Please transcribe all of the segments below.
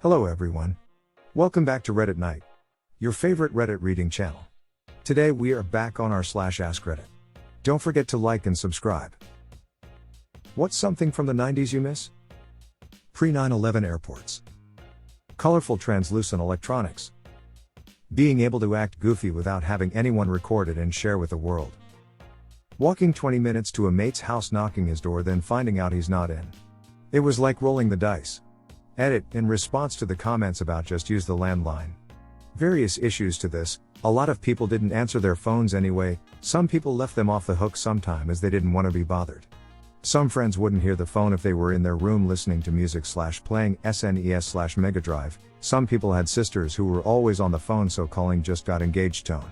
Hello everyone. Welcome back to Reddit Night, your favorite Reddit reading channel. Today we are back on our /askreddit. Don't forget to like and subscribe. What's something from the 90s you miss? Pre-9/11 airports. Colorful translucent electronics. Being able to act goofy without having anyone record it and share with the world. Walking 20 minutes to a mate's house, knocking his door, then finding out he's not in. It was like rolling the dice. Edit, in response to the comments about just use the landline. Various issues to this. A lot of people didn't answer their phones anyway. Some people left them off the hook sometime as they didn't want to be bothered. Some friends wouldn't hear the phone if they were in their room listening to music / playing SNES / Mega Drive. Some people had sisters who were always on the phone, so calling just got engaged tone.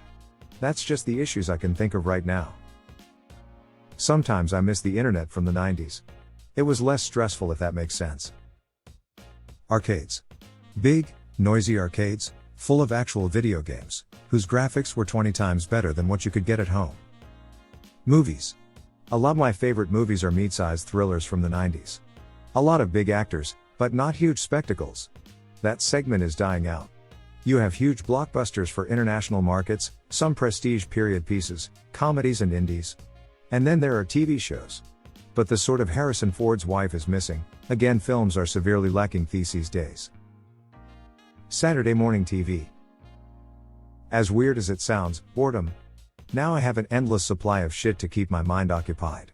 That's just the issues I can think of right now. Sometimes I miss the internet from the 90s. It was less stressful, if that makes sense. Arcades. Big, noisy arcades, full of actual video games, whose graphics were 20 times better than what you could get at home. Movies. A lot of my favorite movies are mid-sized thrillers from the 90s. A lot of big actors, but not huge spectacles. That segment is dying out. You have huge blockbusters for international markets, some prestige period pieces, comedies and indies. And then there are TV shows. But the sort of Harrison Ford's wife is missing. Again, films are severely lacking these days. Saturday morning TV. As weird as it sounds, boredom. Now I have an endless supply of shit to keep my mind occupied.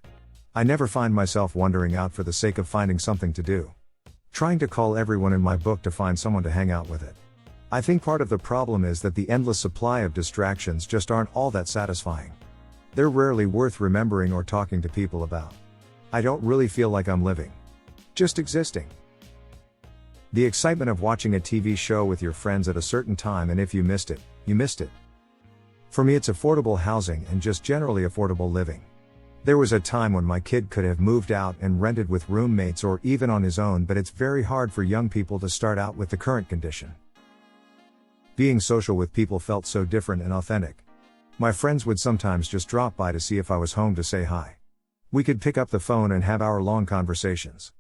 I never find myself wandering out for the sake of finding something to do. Trying to call everyone in my book to find someone to hang out with it. I think part of the problem is that the endless supply of distractions just aren't all that satisfying. They're rarely worth remembering or talking to people about. I don't really feel like I'm living. Just existing. The excitement of watching a TV show with your friends at a certain time, and if you missed it, you missed it. For me, it's affordable housing and just generally affordable living. There was a time when my kid could have moved out and rented with roommates or even on his own, but it's very hard for young people to start out with the current condition. Being social with people felt so different and authentic. My friends would sometimes just drop by to see if I was home to say hi. We could pick up the phone and have hour-long conversations.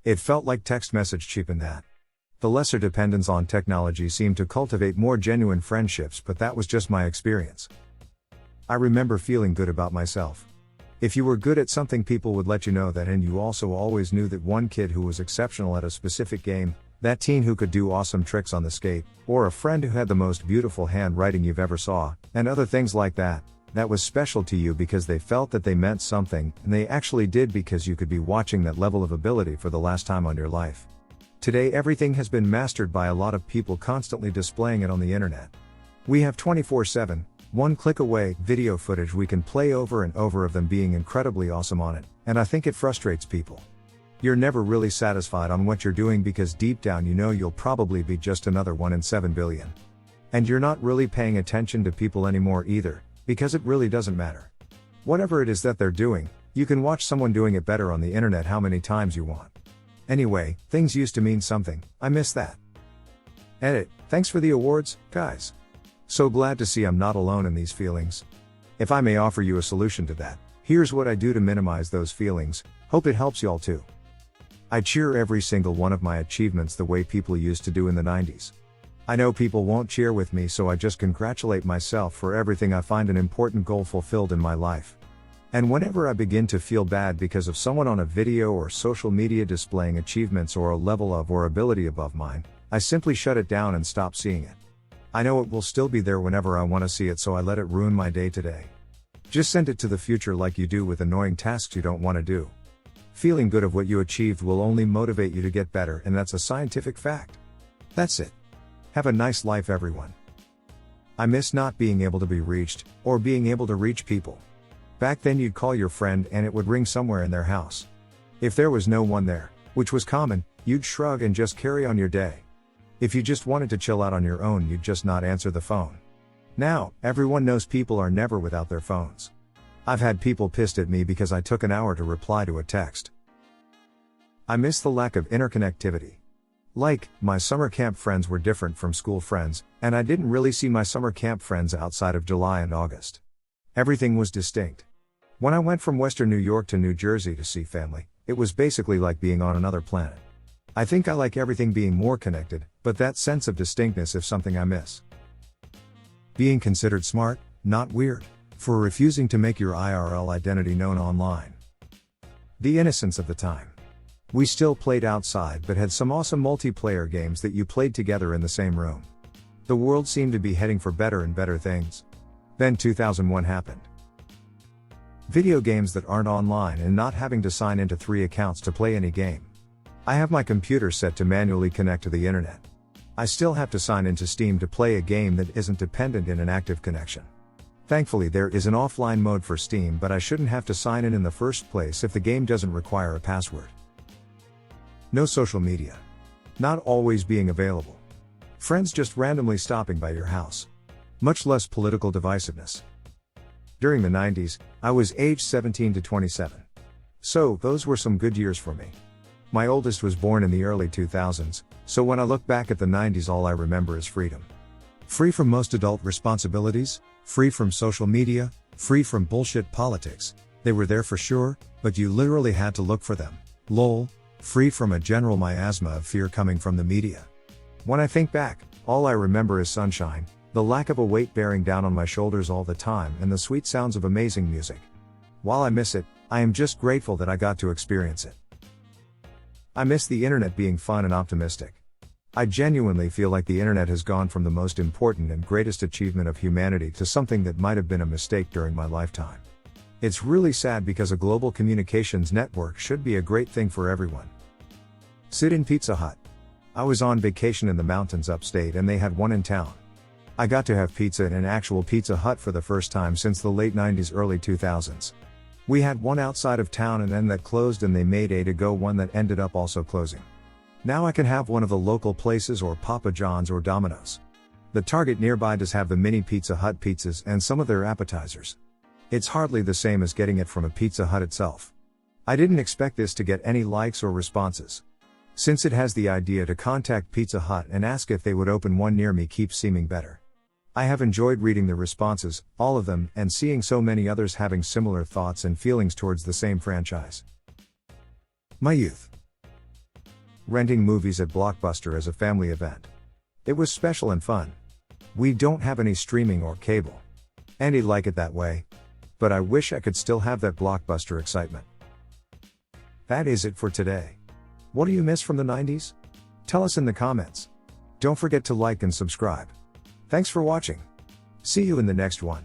It felt like text message cheapened that. The lesser dependence on technology seemed to cultivate more genuine friendships, but that was just my experience. I remember feeling good about myself. If you were good at something, people would let you know that, and you also always knew that one kid who was exceptional at a specific game, that teen who could do awesome tricks on the skate, or a friend who had the most beautiful handwriting you've ever saw, and other things like that. That was special to you because they felt that they meant something, and they actually did, because you could be watching that level of ability for the last time on your life. Today everything has been mastered by a lot of people constantly displaying it on the internet. We have 24/7, one click away, video footage we can play over and over of them being incredibly awesome on it, and I think it frustrates people. You're never really satisfied on what you're doing because deep down you know you'll probably be just another 1 in 7 billion. And you're not really paying attention to people anymore either, because it really doesn't matter. Whatever it is that they're doing, you can watch someone doing it better on the internet how many times you want. Anyway, things used to mean something. I miss that. Edit, thanks for the awards, guys. So glad to see I'm not alone in these feelings. If I may offer you a solution to that, here's what I do to minimize those feelings. Hope it helps y'all too. I cheer every single one of my achievements the way people used to do in the 90s. I know people won't cheer with me, so I just congratulate myself for everything I find an important goal fulfilled in my life. And whenever I begin to feel bad because of someone on a video or social media displaying achievements or a level of or ability above mine, I simply shut it down and stop seeing it. I know it will still be there whenever I want to see it, so I let it ruin my day today. Just send it to the future like you do with annoying tasks you don't want to do. Feeling good of what you achieved will only motivate you to get better, and that's a scientific fact. That's it. Have a nice life, everyone. I miss not being able to be reached, or being able to reach people. Back then you'd call your friend and it would ring somewhere in their house. If there was no one there, which was common, you'd shrug and just carry on your day. If you just wanted to chill out on your own, you'd just not answer the phone. Now, everyone knows people are never without their phones. I've had people pissed at me because I took an hour to reply to a text. I miss the lack of interconnectivity. Like, my summer camp friends were different from school friends, and I didn't really see my summer camp friends outside of July and August. Everything was distinct. When I went from Western New York to New Jersey to see family, it was basically like being on another planet. I think I like everything being more connected, But that sense of distinctness is something I miss. Being considered smart, not weird, for refusing to make your IRL identity known online. The innocence of the time. We still played outside but had some awesome multiplayer games that you played together in the same room. The world seemed to be heading for better and better things. Then 2001 happened. Video games that aren't online and not having to sign into 3 accounts to play any game. I have my computer set to manually connect to the internet. I still have to sign into Steam to play a game that isn't dependent in an active connection. Thankfully there is an offline mode for Steam, but I shouldn't have to sign in the first place if the game doesn't require a password. No social media. Not always being available. Friends just randomly stopping by your house. Much less political divisiveness. During the 90s, I was aged 17 to 27. So, those were some good years for me. My oldest was born in the early 2000s, so when I look back at the 90s all I remember is freedom. Free from most adult responsibilities, free from social media, free from bullshit politics. They were there for sure, but you literally had to look for them. Lol. Free from a general miasma of fear coming from the media. When I think back, all I remember is sunshine, the lack of a weight bearing down on my shoulders all the time, and the sweet sounds of amazing music. While I miss it, I am just grateful that I got to experience it. I miss the internet being fun and optimistic. I genuinely feel like the internet has gone from the most important and greatest achievement of humanity to something that might have been a mistake during my lifetime. It's really sad because a global communications network should be a great thing for everyone. Sit in Pizza Hut. I was on vacation in the mountains upstate and they had one in town. I got to have pizza in an actual Pizza Hut for the first time since the late 90s, early 2000s. We had one outside of town and then that closed, and they made a to-go one that ended up also closing. Now I can have one of the local places or Papa John's or Domino's. The Target nearby does have the mini Pizza Hut pizzas and some of their appetizers. It's hardly the same as getting it from a Pizza Hut itself. I didn't expect this to get any likes or responses. Since it has the idea to contact Pizza Hut and ask if they would open one near me keeps seeming better. I have enjoyed reading the responses, all of them, and seeing so many others having similar thoughts and feelings towards the same franchise. My youth. Renting movies at Blockbuster as a family event. It was special and fun. We don't have any streaming or cable. Andy like it that way. But I wish I could still have that Blockbuster excitement. That is it for today. What do you miss from the 90s? Tell us in the comments. Don't forget to like and subscribe. Thanks for watching. See you in the next one.